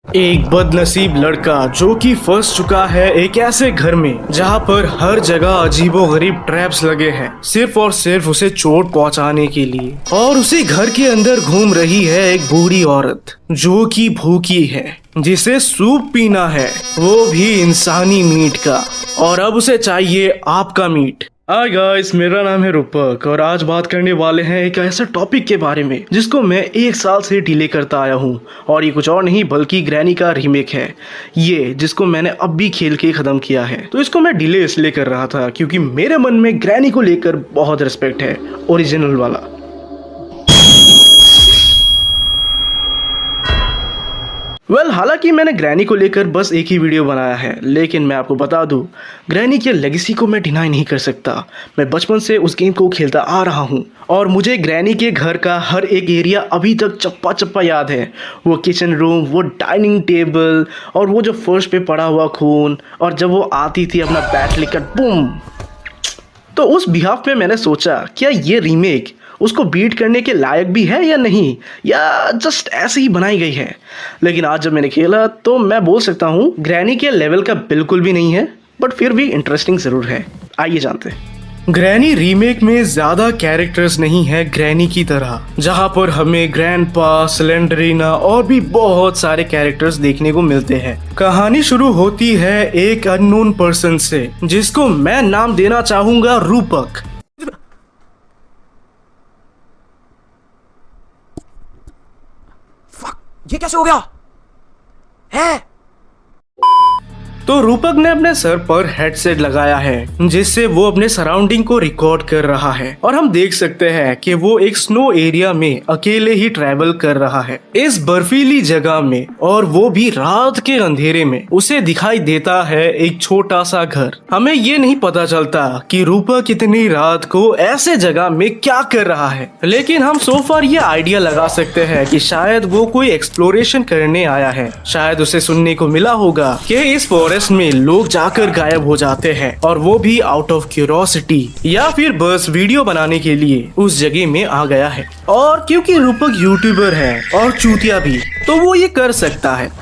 एक बदनसीब लड़का जो कि फंस चुका है एक ऐसे घर में जहां पर हर जगह अजीबोगरीब ट्रैप्स लगे हैं सिर्फ और सिर्फ उसे चोट पहुंचाने के लिए। और उसी घर के अंदर घूम रही है एक बूढ़ी औरत जो कि भूखी है, जिसे सूप पीना है, वो भी इंसानी मीट का। और अब उसे चाहिए आपका मीट। हाय गाइस, मेरा नाम है रूपक और आज बात करने वाले हैं एक ऐसे टॉपिक के बारे में जिसको मैं 1 साल से डिले करता आया हूँ। और ये कुछ और नहीं बल्कि ग्रैनी का रीमेक है ये, जिसको मैंने अब भी खेल के ख़त्म किया है। तो इसको मैं डिले इसलिए कर रहा था क्योंकि मेरे मन में ग्रैनी को लेकर बहुत रिस्पेक्ट है, ओरिजिनल वाला। हालांकि मैंने ग्रैनी को लेकर बस एक ही वीडियो बनाया है, लेकिन मैं आपको बता दूं, ग्रैनी के लेगेसी को मैं डिनाई नहीं कर सकता। मैं बचपन से उस गेम को खेलता आ रहा हूं और मुझे ग्रैनी के घर का हर एक एरिया अभी तक चप्पा चप्पा याद है। वो किचन रूम, वो डाइनिंग टेबल और वो जो फर्श पे पड़ा हुआ खून, और जब वो आती थी अपना बैट लेकर बूम। तो उस बिहाफ में मैंने सोचा क्या ये रीमेक उसको बीट करने के लायक भी है या नहीं, या जस्ट ऐसे ही बनाई गई है। लेकिन आज जब मैंने खेला तो मैं बोल सकता हूँ ग्रैनी के लेवल का बिल्कुल भी नहीं है, बट फिर भी इंटरेस्टिंग ज़रूर है। आइए जानते हैं। ग्रैनी रीमेक में ज्यादा कैरेक्टर्स नहीं है ग्रैनी की तरह, जहां पर हमें ग्रैंडपा, स्लेंडरीना और भी बहुत सारे कैरेक्टर्स देखने को मिलते हैं। कहानी शुरू होती है एक अननोन पर्सन से जिसको मैं नाम देना चाहूंगा रूपक। ये कैसे हो गया है? तो रूपक ने अपने सर पर हेडसेट लगाया है जिससे वो अपने सराउंडिंग को रिकॉर्ड कर रहा है, और हम देख सकते हैं कि वो एक स्नो एरिया में अकेले ही ट्रैवल कर रहा है इस बर्फीली जगह में, और वो भी रात के अंधेरे में। उसे दिखाई देता है एक छोटा सा घर। हमें ये नहीं पता चलता कि रूपक इतनी रात को ऐसे जगह में क्या कर रहा है, लेकिन हम सो फार ये आइडिया लगा सकते हैं कि शायद वो कोई एक्सप्लोरेशन करने आया है। शायद उसे सुनने को मिला होगा कि इस फॉरेस्ट में लोग जाकर गायब हो जाते हैं, और वो भी आउट ऑफ क्यूरोसिटी, या फिर बस वीडियो बनाने के लिए उस जगह में आ गया है। और क्योंकि रूपक यूट्यूबर है और चूतिया भी, तो वो ये कर सकता है।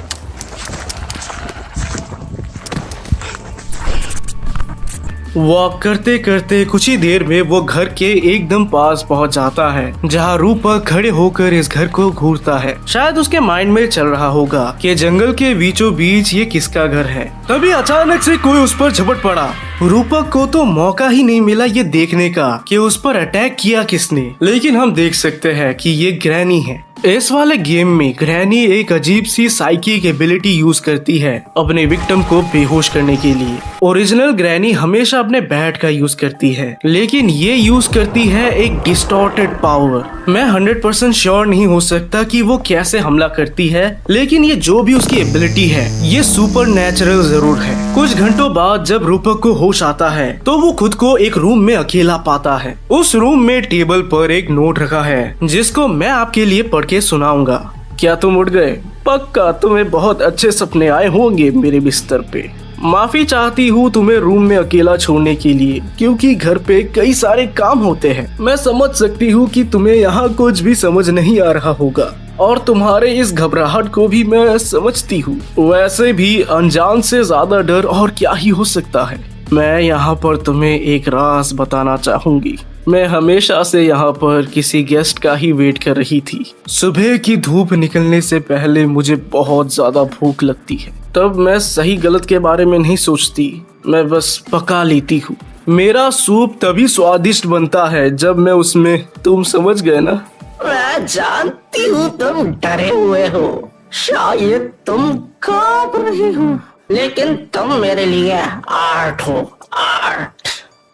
वॉक करते करते कुछ ही देर में वो घर के एकदम पास पहुंच जाता है, जहां रूपक खड़े होकर इस घर को घूरता है। शायद उसके माइंड में चल रहा होगा कि जंगल के बीचों बीच ये किसका घर है। तभी अचानक से कोई उस पर झपट पड़ा। रूपक को तो मौका ही नहीं मिला ये देखने का कि उस पर अटैक किया किसने, लेकिन हम देख सकते हैं कि ये ग्रैनी है। इस वाले गेम में ग्रैनी एक अजीब सी साइकिक एबिलिटी यूज करती है अपने विक्टिम को बेहोश करने के लिए। ओरिजिनल ग्रैनी हमेशा अपने बैट का यूज करती है, लेकिन ये यूज करती है एक डिस्टॉर्टेड पावर। मैं 100% श्योर नहीं हो सकता कि वो कैसे हमला करती है, लेकिन ये जो भी उसकी एबिलिटी है ये सुपर नेचुरल जरूर है। कुछ घंटों बाद जब रूपक को होश आता है तो वो खुद को एक रूम में अकेला पाता है। उस रूम में टेबल पर एक नोट रखा है जिसको मैं आपके लिए पढ़ के सुनाऊंगा। क्या तुम उठ गए? पक्का तुम्हें बहुत अच्छे सपने आए होंगे मेरे बिस्तर पे। माफी चाहती हूँ तुम्हें रूम में अकेला छोड़ने के लिए, क्योंकि घर पे कई सारे काम होते हैं। मैं समझ सकती हूँ कि तुम्हें यहाँ कुछ भी समझ नहीं आ रहा होगा, और तुम्हारे इस घबराहट को भी मैं समझती हूँ। वैसे भी अनजान से ज्यादा डर और क्या ही हो सकता है। मैं यहाँ पर तुम्हें एक राज बताना चाहूंगी। मैं हमेशा से यहाँ पर किसी गेस्ट का ही वेट कर रही थी। सुबह की धूप निकलने से पहले मुझे बहुत ज्यादा भूख लगती है। तब मैं सही गलत के बारे में नहीं सोचती, मैं बस पका लेती हूँ। मेरा सूप तभी स्वादिष्ट बनता है जब मैं उसमें, तुम समझ गए ना? मैं जानती हूँ तुम डरे हुए हो, शायद तुम कांप रहे हो, लेकिन तुम मेरे लिए आर्ट हो, आर्ट।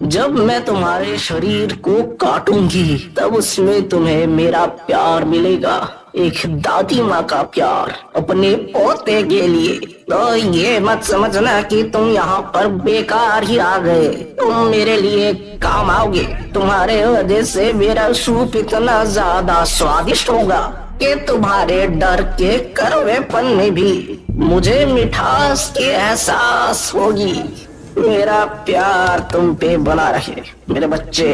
जब मैं तुम्हारे शरीर को काटूंगी तब उसमें तुम्हें मेरा प्यार मिलेगा, एक दादी माँ का प्यार अपने पोते के लिए। तो ये मत समझना कि तुम यहाँ पर बेकार ही आ गए, तुम मेरे लिए काम आओगे। तुम्हारे वजह से मेरा सूप इतना ज्यादा स्वादिष्ट होगा कि तुम्हारे डर के कड़वेपन में भी मुझे मिठास की एहसास होगी। मेरा प्यार तुम पे बना रहे मेरे बच्चे।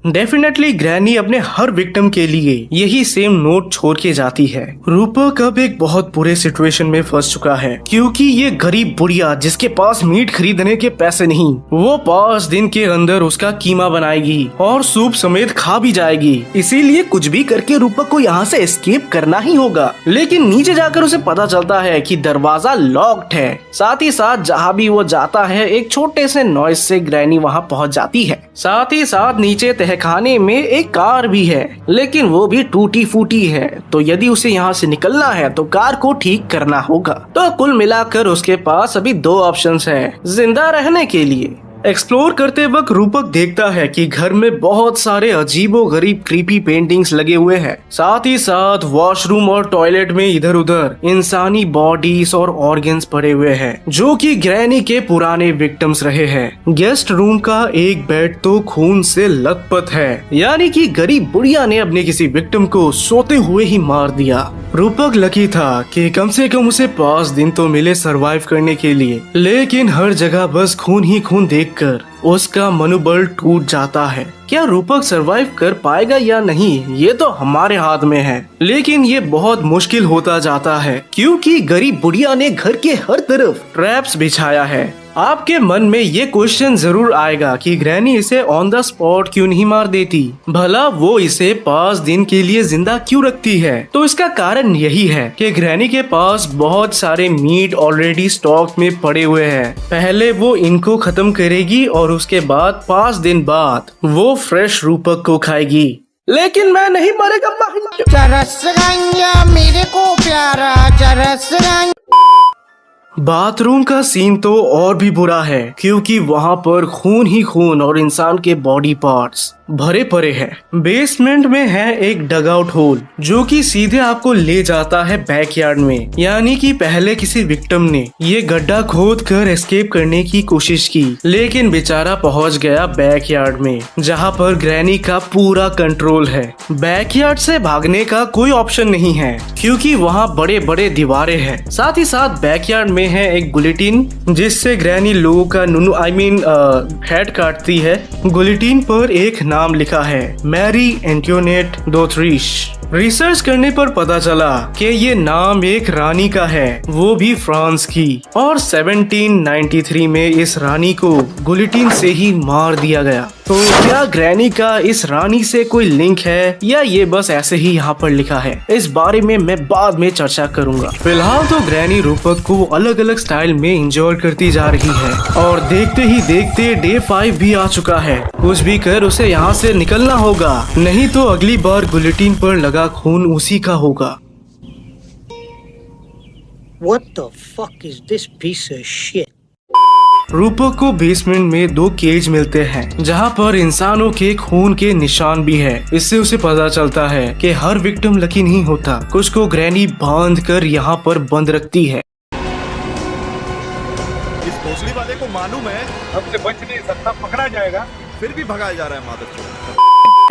डेफिनेटली ग्रैनी अपने हर विक्टिम के लिए यही सेम नोट छोड़ के जाती है। रूपक अब एक बहुत बुरे सिचुएशन में फंस चुका है, क्योंकि ये गरीब बुढ़िया जिसके पास मीट खरीदने के पैसे नहीं, वो 5 दिन के अंदर उसका कीमा बनाएगी और सूप समेत खा भी जाएगी। इसीलिए कुछ भी करके रूपक को यहाँ से एस्केप करना ही होगा। लेकिन नीचे जाकर उसे पता चलता है कि दरवाजा लॉक्ड है। साथ ही साथ जहाँ भी वो जाता है एक छोटे से नॉइस से ग्रैनी वहाँ पहुँच जाती है। साथ ही साथ नीचे तहखाने में एक कार भी है, लेकिन वो भी टूटी फूटी है। तो यदि उसे यहाँ से निकलना है तो कार को ठीक करना होगा। तो कुल मिलाकर उसके पास अभी 2 ऑप्शंस हैं जिंदा रहने के लिए। एक्सप्लोर करते वक्त रूपक देखता है कि घर में बहुत सारे अजीबो गरीब क्रीपी पेंटिंग्स लगे हुए हैं। साथ ही साथ वॉशरूम और टॉयलेट में इधर उधर इंसानी बॉडीज और ऑर्गन्स पड़े हुए हैं, जो कि ग्रैनी के पुराने विक्टिम्स रहे हैं। गेस्ट रूम का एक बेड तो खून से लथपथ है, यानी कि गरीब बुढ़िया ने अपने किसी विक्टिम को सोते हुए ही मार दिया। रूपक लकी था कि कम से कम उसे 5 दिन तो मिले सरवाइव करने के लिए, लेकिन हर जगह बस खून ही खून देखकर उसका मनोबल टूट जाता है। क्या रूपक सरवाइव कर पाएगा या नहीं, ये तो हमारे हाथ में है। लेकिन ये बहुत मुश्किल होता जाता है, क्योंकि गरीब बुढ़िया ने घर के हर तरफ ट्रैप्स बिछाया है। आपके मन में ये क्वेश्चन जरूर आएगा कि ग्रैनी इसे ऑन द स्पॉट क्यों नहीं मार देती, भला वो इसे 5 दिन के लिए जिंदा क्यों रखती है। तो इसका कारण यही है कि ग्रैनी के पास बहुत सारे मीट ऑलरेडी स्टॉक में पड़े हुए हैं। पहले वो इनको खत्म करेगी और उसके बाद 5 दिन बाद वो फ्रेश रूपक को खाएगी। लेकिन मैं नहीं मरेगा। चरसगंजा मेरे को प्यारा चरसगंजा। बाथरूम का सीन तो और भी बुरा है, क्योंकि वहाँ पर खून ही खून और इंसान के बॉडी पार्ट्स भरे पड़े हैं। बेसमेंट में है एक डग आउट होल, जो कि सीधे आपको ले जाता है बैकयार्ड में। यानी कि पहले किसी विक्टिम ने ये गड्ढा खोद कर एस्केप करने की कोशिश की, लेकिन बेचारा पहुंच गया बैकयार्ड में, जहां पर ग्रैनी का पूरा कंट्रोल है। बैकयार्ड से भागने का कोई ऑप्शन नहीं है, क्योंकि वहाँ बड़े बड़े दीवारें हैं। साथ ही साथ बैकयार्ड में है एक गुलेटिन, जिससे ग्रैनी लोगों का हेड काटती है। गुलेटिन पर एक नाम लिखा है, मैरी एंटोनेट डॉथरिश। रिसर्च करने पर पता चला कि ये नाम एक रानी का है, वो भी फ्रांस की, और 1793 में इस रानी को गुलेटिन से ही मार दिया गया। तो क्या ग्रैनी का इस रानी से कोई लिंक है, या ये बस ऐसे ही यहाँ पर लिखा है, इस बारे में मैं बाद में चर्चा करूंगा। फिलहाल तो ग्रैनी रूपक को अलग अलग स्टाइल में इंजॉय करती जा रही है, और देखते ही देखते डे 5 भी आ चुका है। कुछ भी कर उसे यहाँ से निकलना होगा, नहीं तो अगली बार गुलेटिन पर लगा खून उसी का होगा। What the fuck is this piece of shit? रूपक को बेसमेंट में 2 केज मिलते हैं, जहां पर इंसानों के खून के निशान भी है। इससे उसे पता चलता है कि हर विक्टिम लकी नहीं होता, कुछ को ग्रैनी बांध कर यहाँ पर बंद रखती है। इस भोसड़ी वाले को मालूम है हमसे बच नहीं सकता, पकड़ा जाएगा, फिर भी भगाया जा रहा है मादरचोद।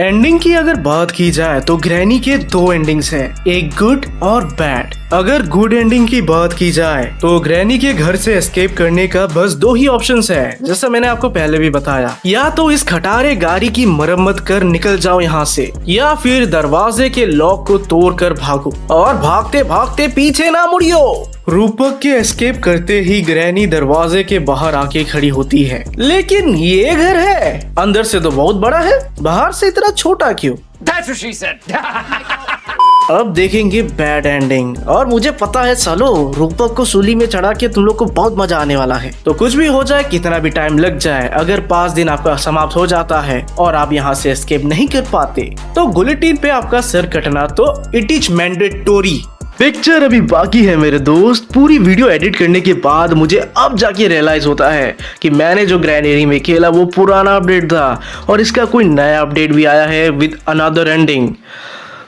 एंडिंग की अगर बात की जाए तो ग्रैनी के 2 एंडिंग्स हैं, एक गुड और बैड। अगर गुड एंडिंग की बात की जाए तो ग्रैनी के घर से एस्केप करने का बस 2 ही ऑप्शंस है, जैसा मैंने आपको पहले भी बताया। या तो इस खटारे गाड़ी की मरम्मत कर निकल जाओ यहाँ से, या फिर दरवाजे के लॉक को तोड़ कर भागो, और भागते भागते पीछे ना मुड़ियो। रूपक के एस्केप करते ही ग्रैनी दरवाजे के बाहर आके खड़ी होती है। लेकिन ये घर है, अंदर से तो बहुत बड़ा है, बाहर से इतना छोटा क्यों? That's what she said. अब देखेंगे बैड एंडिंग, और मुझे पता है सालो रूपक को सूली में चढ़ा के तुम लोग को बहुत मजा आने वाला है। तो कुछ भी हो जाए, कितना भी टाइम लग जाए, अगर 5 दिन आपका समाप्त हो जाता है और आप यहाँ से एस्केप नहीं कर पाते, तो गुलेटिन पे आपका सर कटना तो इट इज मैंडेटोरी। पिक्चर अभी बाकी है मेरे दोस्त। पूरी वीडियो एडिट करने के बाद मुझे अब जाके रियलाइज होता है कि मैंने जो ग्रैनी में खेला वो पुराना अपडेट था, और इसका कोई नया अपडेट भी आया है विद अनदर एंडिंग।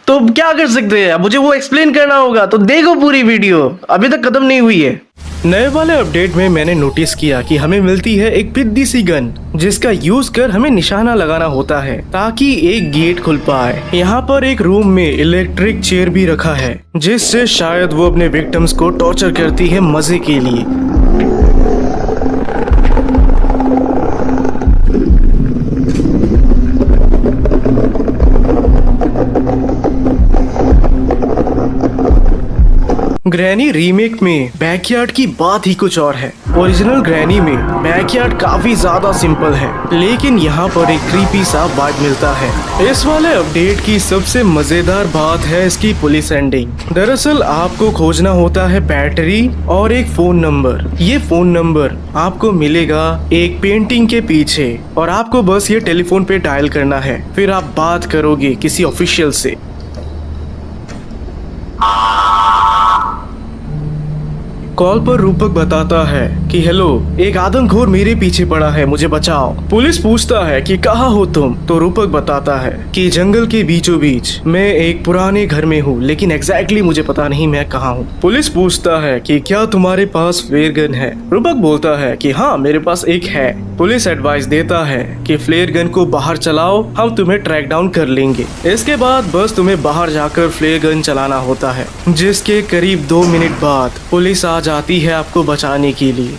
तो क्या कर सकते हैं, मुझे वो एक्सप्लेन करना होगा, तो देखो पूरी वीडियो, अभी तक खत्म नहीं हुई है। नए वाले अपडेट में मैंने नोटिस किया कि हमें मिलती है एक पिद्दी सी गन, जिसका यूज कर हमें निशाना लगाना होता है ताकि एक गेट खुल पाए। यहाँ पर एक रूम में इलेक्ट्रिक चेयर भी रखा है, जिससे शायद वो अपने विक्टिम्स को टॉर्चर करती है मजे के लिए। ग्रैनी रीमेक में बैकयार्ड की बात ही कुछ और है। ओरिजिनल ग्रैनी में बैकयार्ड काफी ज्यादा सिंपल है, लेकिन यहाँ पर एक क्रीपी सा वाइब मिलता है। इस वाले अपडेट की सबसे मजेदार बात है इसकी पुलिस एंडिंग। दरअसल आपको खोजना होता है बैटरी और एक फोन नंबर। ये फोन नंबर आपको मिलेगा एक पेंटिंग के पीछे और आपको बस ये टेलीफोन पे डायल करना है, फिर आप बात करोगे किसी ऑफिशियल से। कॉल पर रूपक बताता है कि हेलो, एक आदमखोर मेरे पीछे पड़ा है, मुझे बचाओ। पुलिस पूछता है कि कहाँ हो तुम, तो रूपक बताता है कि जंगल के बीचों बीच मैं एक पुराने घर में हूँ, लेकिन एग्जैक्टली मुझे पता नहीं मैं कहाँ हूँ। पुलिस पूछता है कि क्या तुम्हारे पास फ्लेयर गन है। रूपक बोलता है कि हाँ मेरे पास एक है। पुलिस एडवाइस देता है कि फ्लेयर गन को बाहर चलाओ, हम तुम्हें ट्रैक डाउन कर लेंगे। इसके बाद बस तुम्हें बाहर जाकर फ्लेयर गन चलाना होता है, जिसके करीब 2 मिनट बाद पुलिस आ जाती है आपको बचाने के लिए।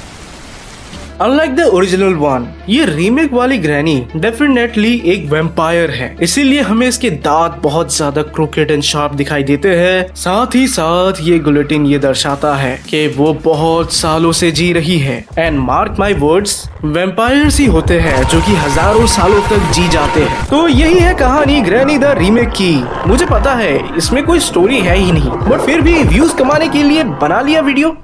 अनलाइक द ओरिजिनल वन, ये रीमेक वाली ग्रैनी डेफिनेटली एक वैम्पायर है, इसीलिए हमें इसके दांत बहुत ज्यादा क्रोकेड एंड शार्प दिखाई देते हैं। साथ ही साथ ये गुलेटिन ये दर्शाता है कि वो बहुत सालों से जी रही है। And mark my words, vampires ही होते हैं जो कि हजारों सालों तक जी जाते हैं। तो यही है कहानी ग्रैनी द रीमेक की। मुझे पता है इसमें कोई स्टोरी है ही नहीं, बट फिर भी व्यूज कमाने के लिए बना लिया वीडियो।